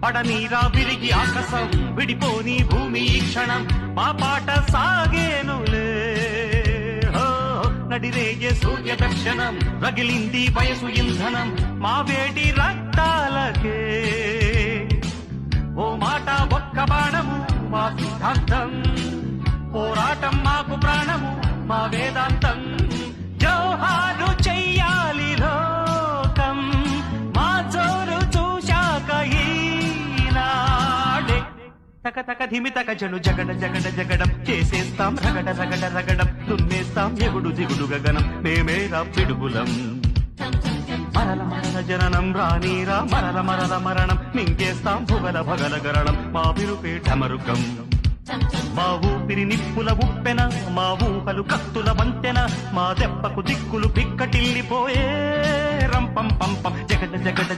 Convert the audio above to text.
పడనీరా విరిగి ఆకాశం విడిపోని భూమి ఈ క్షణం మా పాట సాగేనులే నడిరేగే సూర్య దర్శనం రగిలింది వయసు ఇంధనం మా వేడి రక్తాలకే ఓ మాట ఒక్క బాణము మా సిద్ధాంతం పోరాటం మాకు ప్రాణము మా వేదాంతం జోహారు చెయ్యాలి లోకం మా జోరు చూశాక ఈనాడే తక తక ధిమి తక జను జగడ జగడ జగడం చేసేస్తాం రగడ రగడ రగడం దున్నేస్తాం ఎగుడు దిగుడు గగనం మేమేరా పిడుగులం మరల మరల జననం రానీరా మరల మరల మరణం మింగేస్తాం భుగల భగల గరణం మా విరుపేట మరుగం మా ఊపిరి నిప్పుల ఉప్పెన మా ఊహలు కత్తుల వంతెన మా దెబ్బకు దిక్కులు పిక్కటిల్లిపోయే రంపం పంపం జగడ జగడ